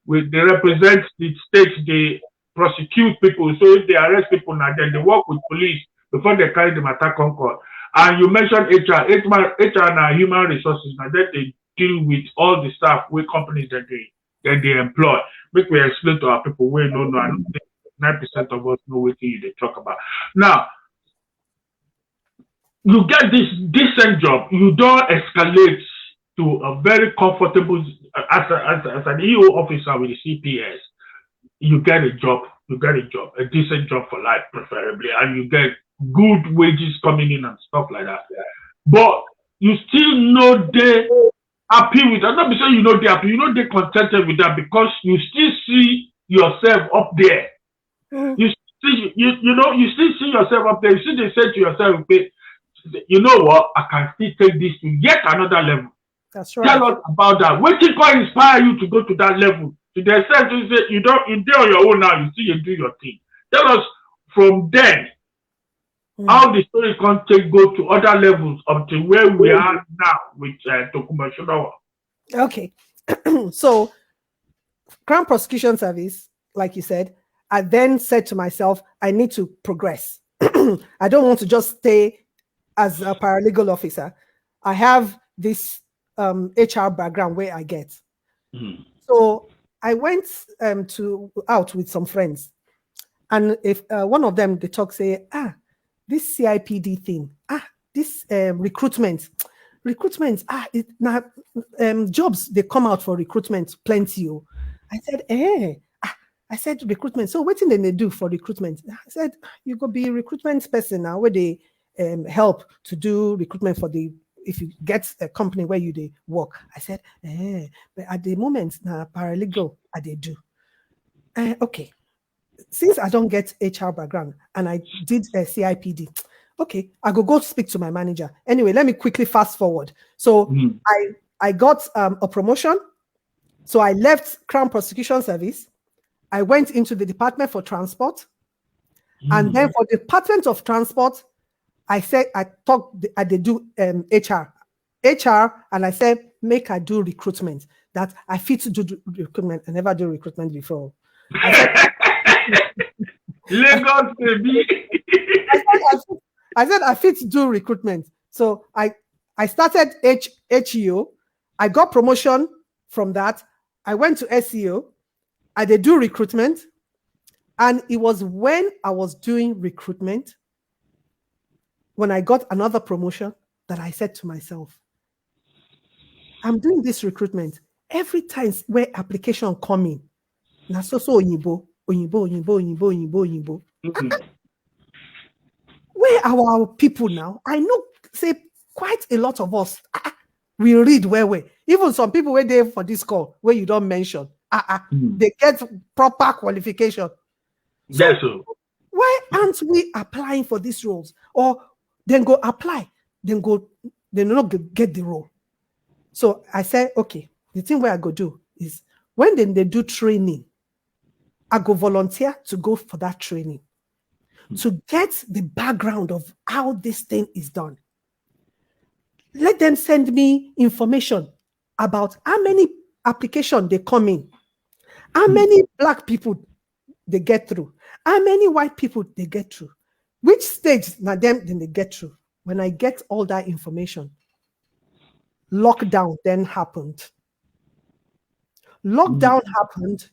they represent the state, they prosecute people. So if they arrest people now, then they work with police before they carry the matter come court. And you mentioned HR. HR now human resources. Now that they deal with all the staff with companies that they employ. Make we explain to our people we don't know. I don't think 9% of us know what they talk about. Now, you get this decent job, you don't escalate to a very comfortable as an EO officer with the CPS, you get a job, a decent job for life preferably, and you get good wages coming in and stuff like that. But you still know they happy with that. Not because you know they happy, you know they contented with that because you still see yourself up there. You still see yourself up there. You still say to yourself, you know what? I can still take this to yet another level. That's right. Tell us about that. What can inspire you to go to that level? To the extent you say you're on your own now, you see you do your thing. Tell us from then how the story can go to other levels up to where we are now with Tokunbo Sonowo. Okay. So Crown Prosecution Service, like you said, I then said to myself, I need to progress. I don't want to just stay as a paralegal officer. I have this HR background where I get. So I went out with some friends, and if one of them they talk say, this CIPD thing, this recruitment, jobs they come out for recruitment plenty. I said recruitment. So what did they do for recruitment? I said you go be recruitment person now where they help to do recruitment for if you get a company where you work. I said, but at the moment now paralegal they do. Okay, since I don't get HR background and I did a CIPD, okay, I go speak to my manager. Anyway, let me quickly fast forward. So I got a promotion. So I left Crown Prosecution Service. I went into the Department for Transport. And then for the Department of Transport, I said, I do HR, and I said, make I do recruitment. That I fit to do recruitment. I never do recruitment before. Lagos, baby. I said, I fit to do recruitment. So I started HEO. I got promotion from that. I went to SEO. I did do recruitment. And it was when I was doing recruitment, when I got another promotion, that I said to myself, I'm doing this recruitment. Every time where application come in, na so Oyinbo. Where are our people now? I know, say, quite a lot of us, we read where. Even some people were there for this call, where you don't mention, they get proper qualification. Yes, so why aren't we applying for these roles? Or then go apply, then not get the role. So I said, okay, the thing where I go do is when they do training, I go volunteer to go for that training to get the background of how this thing is done. Let them send me information about how many applications they come in, how many Black people they get through, how many white people they get through, which stage now them then they get through. When I get all that information, lockdown then happened. Lockdown happened,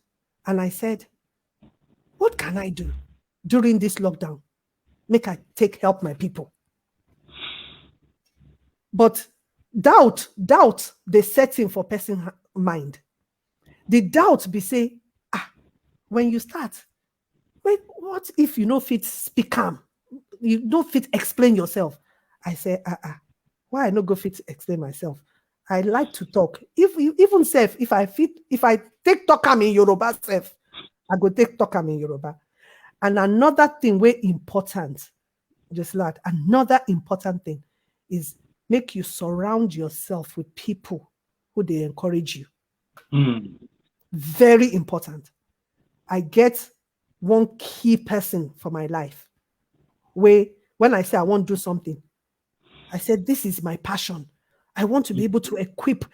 and I said, what can I do during this lockdown? Make I help my people. But doubt, they set in for person mind. The doubt be say, when you start, wait, what if you no fit speak calm? You don't fit explain yourself. I say, why I no go fit explain myself? I like to talk. If I take talk in Yoruba self, I go take talk in Yoruba. And another thing very important, another important thing is make you surround yourself with people who they encourage you. Very important. I get one key person for my life where when I say I want to do something, I said, this is my passion. I want to be able to equip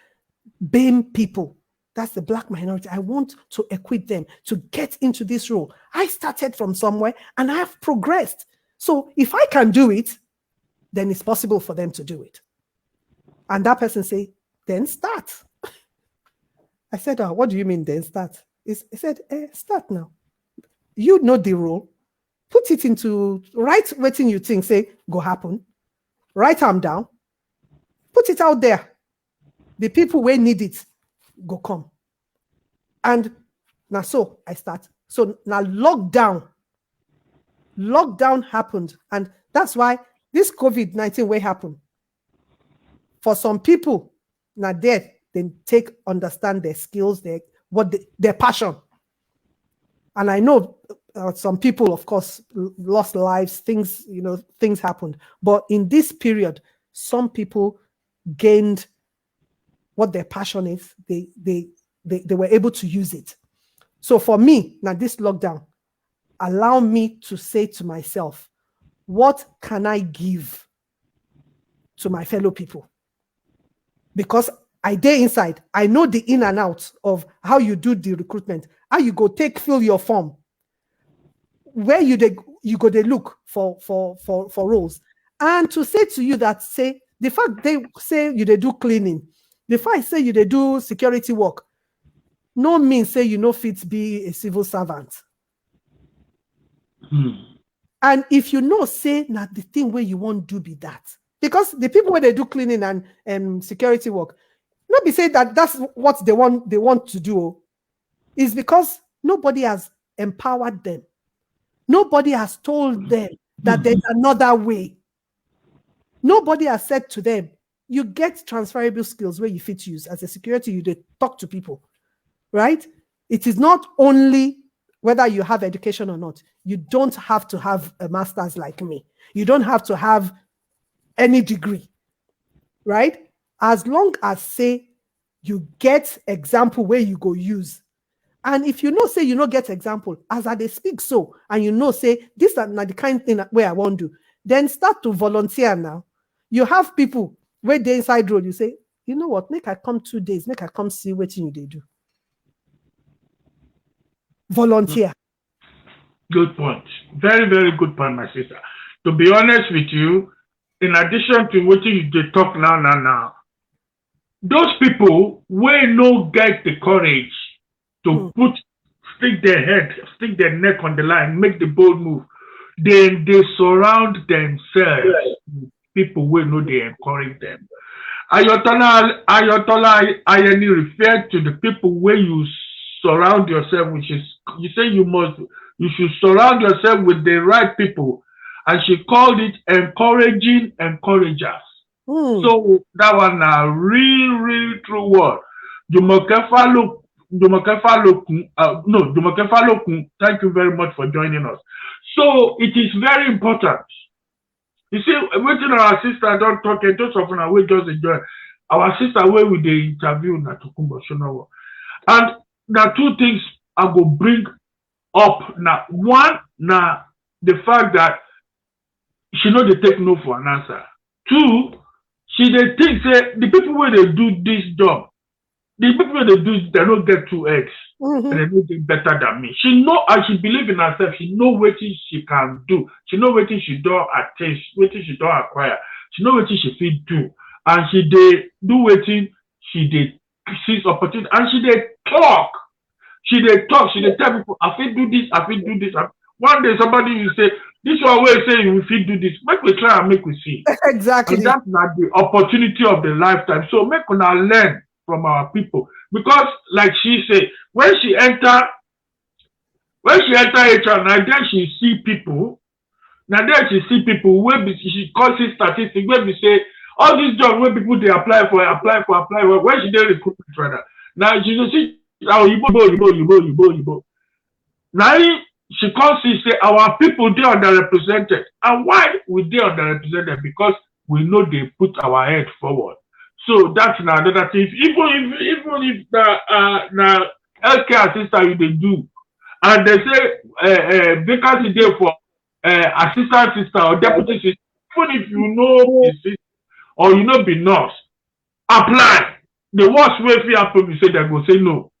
BAME people. That's the Black minority. I want to equip them to get into this role. I started from somewhere and I have progressed. So if I can do it, then it's possible for them to do it. And that person say, then start. I said, oh, what do you mean then start? He said, start now. You know the role. Put it into, write what you think, say, go happen. Write them down. Put it out there. The people who need it, go come. And now so I start. So now lockdown happened. And that's why this COVID-19 will happen. For some people, now they understand their skills, their passion. And I know some people, of course, lost lives, things happened. But in this period, some people gained what their passion is. They were able to use it. So for me, now this lockdown allow me to say to myself, what can I give to my fellow people? Because I dare inside, I know the in and out of how you do the recruitment, how you go fill your form, where you go they look for roles. And to say to you that, say, the fact they say you they do cleaning, the fact say you they do security work, no means say you know fit be a civil servant. And if you know, say not the thing where you want to do be that. Because the people where they do cleaning and security work, not be say that that's what they want to do. Is because nobody has empowered them. Nobody has told them that there's another way. Nobody has said to them, you get transferable skills where you fit use. As a security, you talk to people, right? It is not only whether you have education or not. You don't have to have a master's like me. You don't have to have any degree, right? As long as, say, you get example where you go use. And if you know, say, you know, get example, as I they speak so, and you know, say, this is not the kind of thing where I want to do, then start to volunteer now. You have people where they inside road, you say, you know what, make I come 2 days, make I come see what you they do. Volunteer. Good point. Very, very good point, my sister. To be honest with you, in addition to what you talk now, those people will not get the courage to stick their neck on the line, make the bold move. Then they surround themselves with people will know they encourage them. Ayotola Ayeni referred to the people where you surround yourself, which is, you say you should surround yourself with the right people. And she called it encouraging encouragers. So that one a real true word. Jumokefa Lokun, thank you very much for joining us. So it is very important. You see, waiting our sister don't talk and just often we just enjoy. Our sister where we the interview na Tokunbo Sonowo. And the two things I go bring up now. One, now the fact that she know they take no for an answer. Two, she they think say the people where they do this job, the people where they do they don't get 2 eggs and they know they better than me. She know and she believe in herself. She know what she can do. She know what she do attain, what she do acquire. She know what she fit do, and she they do waiting. She they sees opportunity and she they talk. She they talk. She they tell people, I fit do this. I fit do this. One day somebody will say, this one way say you fit do this. Make we try and make we see. Exactly. And that's not the opportunity of the lifetime. So make una learn from our people. Because like she say, when she enter HR, now then she see people. Now then she see people where she calls it statistics, where we say all these jobs where people they apply for, where she did recruitment rather. Now she see you. Now she calls it say our people they underrepresented. And why we they underrepresented? Because we know they put our head forward. So that's another thing. Even if the healthcare assistant you they do, and they say vacancy there for assistant sister or deputy sister, even if you know the sister or you know be nurse, apply. The worst way if you happen, you say they go say no.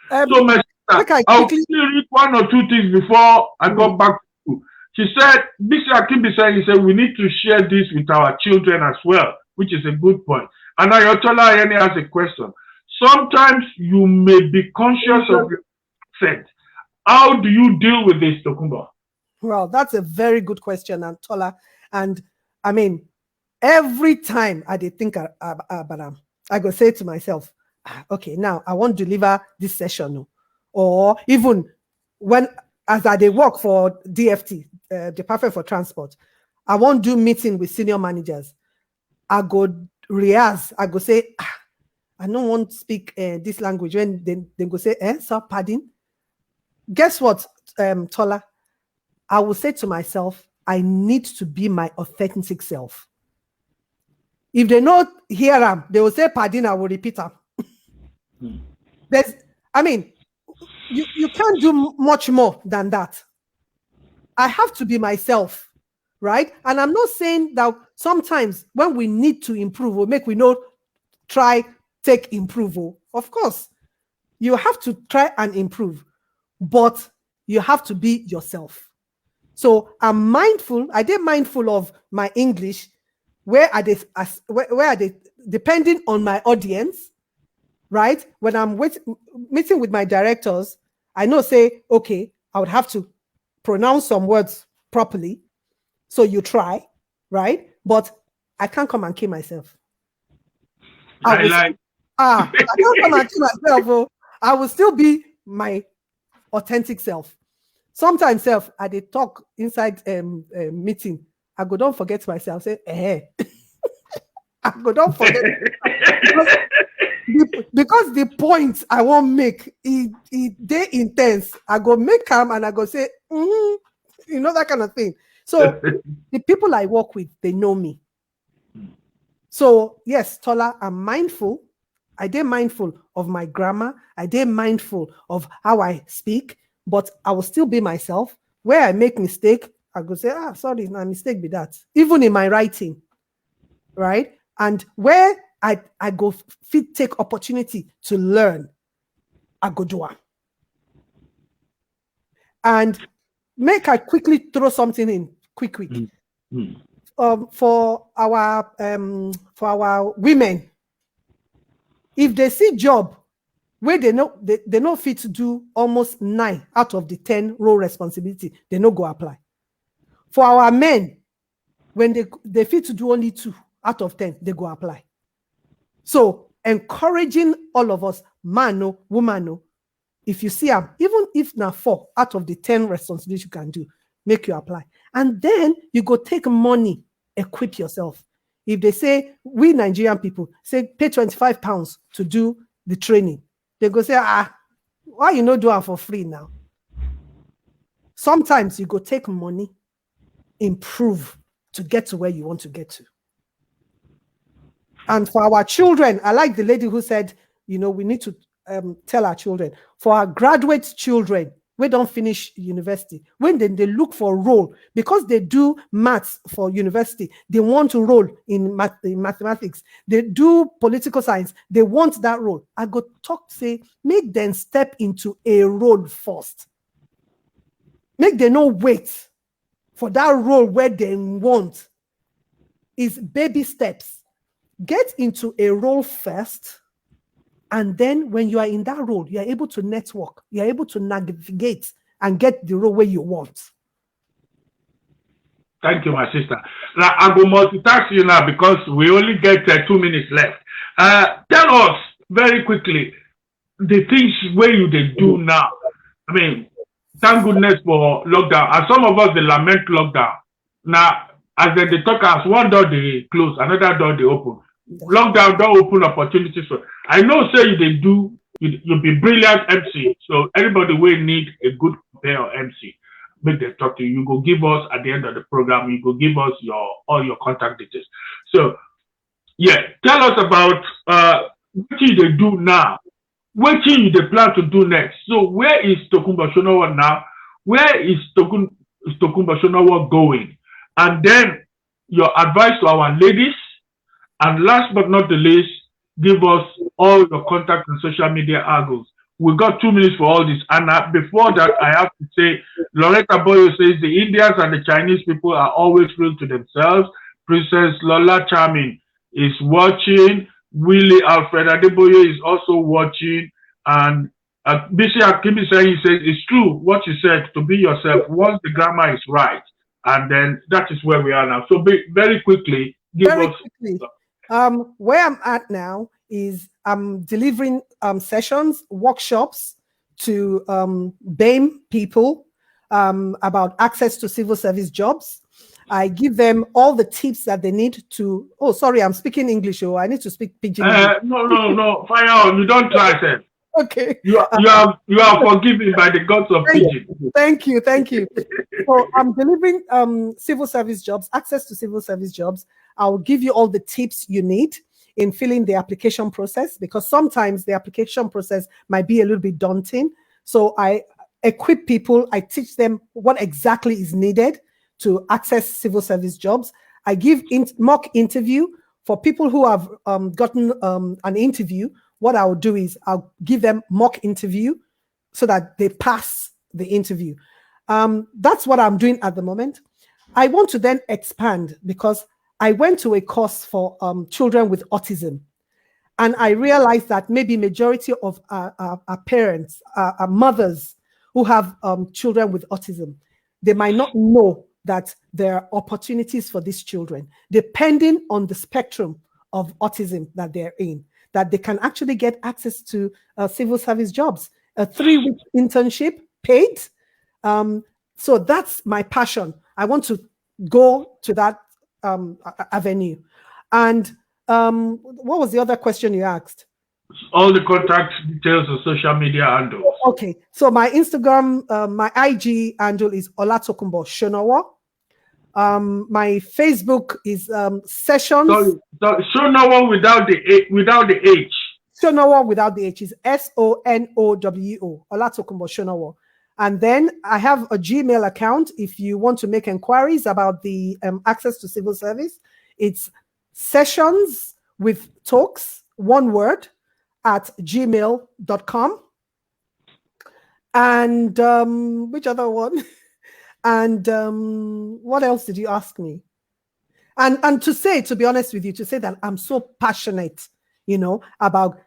So my sister, I'll read one or two things before I come back to you. She said, Bishop Akimbi said, he said, we need to share this with our children as well, which is a good point. And Ayotola Ayeni has a question. Sometimes you may be conscious of your accent. How do you deal with this, Tokunbo? Well, that's a very good question, Antola. And I mean, every time I did think about them, I go say to myself, okay, now I want to deliver this session. Or even when, as I work for DFT, Department for Transport, I won't do meeting with senior managers. I go rehearse, I go say, I don't want to speak this language. When they go say, sir, pardon. Guess what, Tola? I will say to myself, I need to be my authentic self. If they not hear them, they will say, pardon, I will repeat them. I mean, you can't do much more than that. I have to be myself, right? And I'm not saying that sometimes when we need to improve or we not try, take improve. Of course, you have to try and improve, but you have to be yourself. So I'm mindful. I did mindful of my English. Where are they depending on my audience, right? When I'm meeting with my directors, I know say, okay, I would have to pronounce some words properly. So you try, right? But I can't come and kill myself. I can't come and kill myself. I will still be my authentic self. Sometimes I did talk inside meeting. I go, don't forget myself. Say, I go, don't forget. because the point I won't make, they intense. I go make calm and I go say, you know, that kind of thing. So the people I work with, they know me. So yes, Tola, I'm mindful. I did mindful of my grammar. I did mindful of how I speak, but I will still be myself. Where I make mistake, I go say, sorry, my mistake be that. Even in my writing, right? And where I go take opportunity to learn, I go do it. And make I quickly throw something in, quick. For our women, if they see job where they know fit to do almost 9 out of the 10 role responsibility, they no go apply. For our men, when they fit to do only 2 out of 10, they go apply. So encouraging all of us, man or woman, if you see them, even if now 4 out of the 10 responsibilities you can do, make you apply. And then you go take money, equip yourself. If they say, we Nigerian people, say pay £25 to do the training, they go say, why you not do it for free now? Sometimes you go take money, improve to get to where you want to get to. And for our children, I like the lady who said, you know, we need to tell our children, for our graduate children, we don't finish university. When they look for a role, because they do maths for university, they want to roll in mathematics. They do political science, they want that role. I go talk, say, make them step into a role first. Make them not wait for that role where they want. Is baby steps. Get into a role first. And then when you are in that role, you are able to network, you are able to navigate and get the role where you want. Thank you, my sister. Now, I will multitask you now because we only get 2 minutes left. Tell us very quickly the things where you do now. I mean, thank goodness for lockdown. And some of us, they lament lockdown. Now, as they talk, as one door they close, another door they open. Lockdown don't open opportunities for. I know, say you'll be brilliant MC. So anybody will need a good pair of MC. Make them talk to you. You go give us at the end of the program. You go give us all your contact details. So yeah, tell us about what you do now. What you plan to do next. So where is Tokunbo Sonowo now? Where is Tokunbo Sonowo going? And then your advice to our ladies, and last but not the least, give us all your contact and social media angles. We got 2 minutes for all this. And before that, I have to say, Loretta Boyo says the Indians and the Chinese people are always real to themselves. Princess Lola Charming is watching. Willie Alfred Adeboye is also watching. And Bisi Akimi saying, he says, it's true what you said, to be yourself once the grammar is right. And then that is where we are now. So very quickly, where I'm at now is I'm delivering sessions, workshops to BAME people about access to civil service jobs. I give them all the tips that they need to. Oh, sorry, I'm speaking English. Oh, I need to speak Pidgin. No. Fire on. You don't try, sir. Okay. You are forgiven by the gods of Pidgin. Thank you. So I'm delivering civil service jobs, access to civil service jobs. I'll give you all the tips you need in filling the application process, because sometimes the application process might be a little bit daunting. So I equip people, I teach them what exactly is needed to access civil service jobs. I give mock interview for people who have gotten an interview. What I'll do is I'll give them mock interview so that they pass the interview. That's what I'm doing at the moment. I want to then expand, because I went to a course for children with autism, and I realized that maybe majority of our parents, our mothers who have children with autism, they might not know that there are opportunities for these children, depending on the spectrum of autism that they're in, that they can actually get access to civil service jobs, a 3-week internship paid. So that's my passion. I want to go to that avenue. And what was the other question you asked? All the contact details of social media handles. Okay, so my Instagram, my IG handle is Tokunbo Sonowo. My Facebook is Sessions. So Sonowo without the H. Sonowo without the H is SONOWO. Tokunbo Sonowo. And then I have a Gmail account. If you want to make inquiries about the access to civil service, it's sessions with talks, one word, at gmail.com. And which other one? And what else did you ask me? And to be honest with you, to say that I'm so passionate, about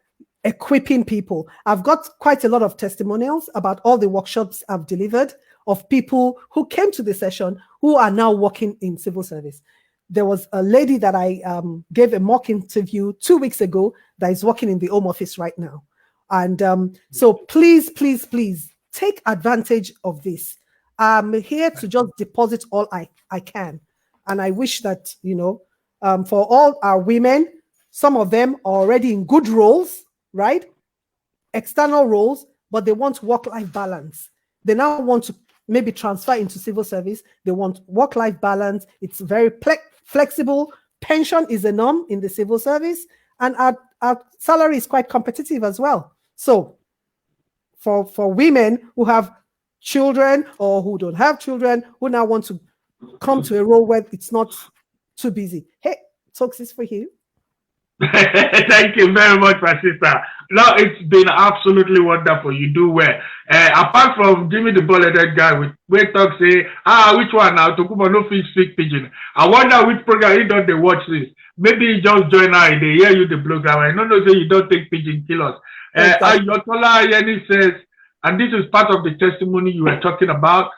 equipping people. I've got quite a lot of testimonials about all the workshops I've delivered of people who came to the session who are now working in civil service. There was a lady that I gave a mock interview 2 weeks ago that is working in the Home Office right now. And so please take advantage of this. I'm here to just deposit all I can. And I wish that, for all our women, some of them are already in good roles, right? External roles, but they want work-life balance. They now want to maybe transfer into civil service. They want work-life balance. It's very flexible. Pension is a norm in the civil service, and our salary is quite competitive as well. So for women who have children or who don't have children, who now want to come to a role where it's not too busy. Hey, Talks is for you. Thank you very much, my sister. No, it's been absolutely wonderful. You do well. Apart from Jimmy the Bulleted guy with where talk say, which one now? Tokunbo no fit speak Pidgin. I wonder which program he don't they watch this. Maybe he just join now. They hear you the program. I don't know say you don't take Pidgin kill us. Ayotola Yeni says, and this is part of the testimony you were talking about.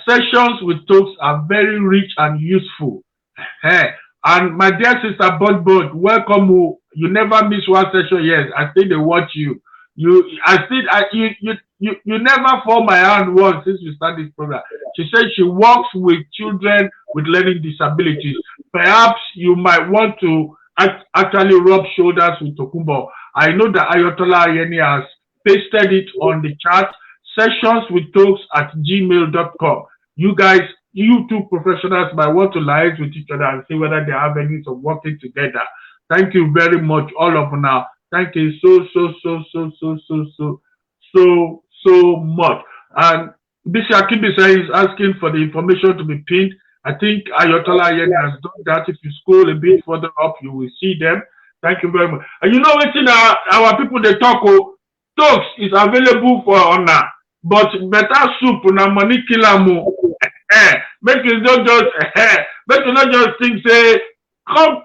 Sessions with talks are very rich and useful. And my dear sister Bud, welcome. You never miss one session. Yes, I still they watch you. You never fall my hand once since we started this program. She said she works with children with learning disabilities. Perhaps you might want to actually rub shoulders with Tokunbo. I know that Ayotola Ayeni has pasted it on the chat. sessionswithtalks@gmail.com. You guys, you two professionals might want to liaise with each other and see whether they have any of working together. Thank you very much, all of you now. Thank you so much. And Bishop Akibisa is asking for the information to be pinned. I think Ayotola Yeni has done that. If you scroll a bit further up, you will see them. Thank you very much. And you know what our people they talk talks is available for honor, but better soup na money kilamu. Make you not just make you not just think say come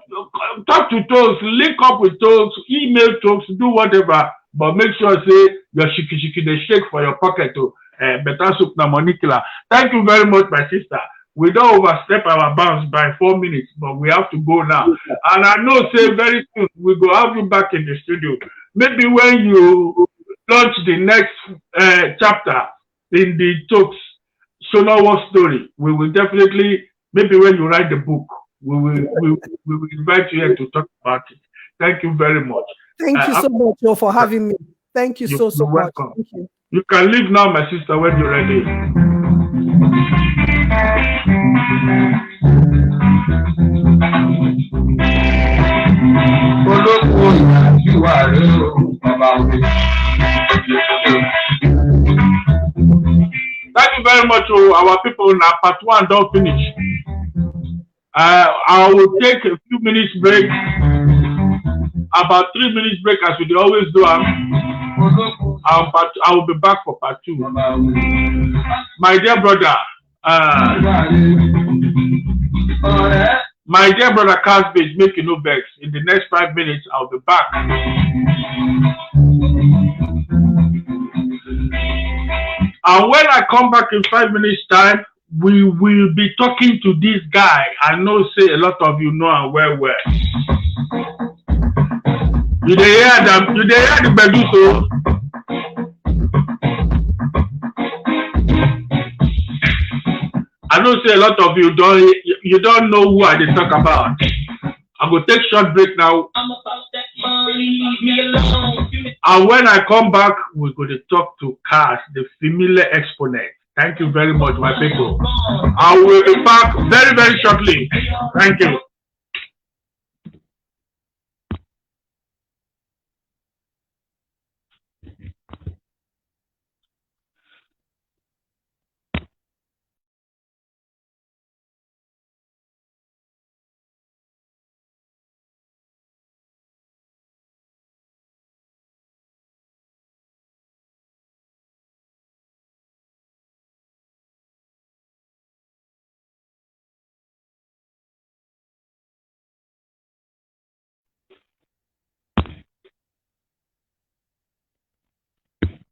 talk to talks, link up with talks, email talks, do whatever, but make sure say your shiki they shake for your pocket to better soup na money killer. Thank you very much, my sister. We don't overstep our bounds by 4 minutes, but we have to go now. And I know, say very soon, we go have you back in the studio. Maybe when you launch the next chapter in the talks, Sonowo story, we will definitely, maybe when you write the book, we will invite you here to talk about it. Thank you very much. Thank you so much for having me. Thank you so much. Thank you. You can leave now, my sister, when you're ready. Thank you very much to our people. Now, part 1 don't finish. I will take a few minutes break, about 3 minutes break, as we always do. I will be back for part 2. My dear brother, Casbage, make you no vex. In the next 5 minutes, I'll be back. And when I come back in 5 minutes' time, we will be talking to this guy. I know, say a lot of you know and well. You dey hear them? You dey hear the Bedu so? I know, say a lot of you don't know who I dey talk about. I go take short break now. And when I come back, we're going to talk to Cass, the familiar exponent. Thank you very much, my people. I will be back very, very shortly. Thank you.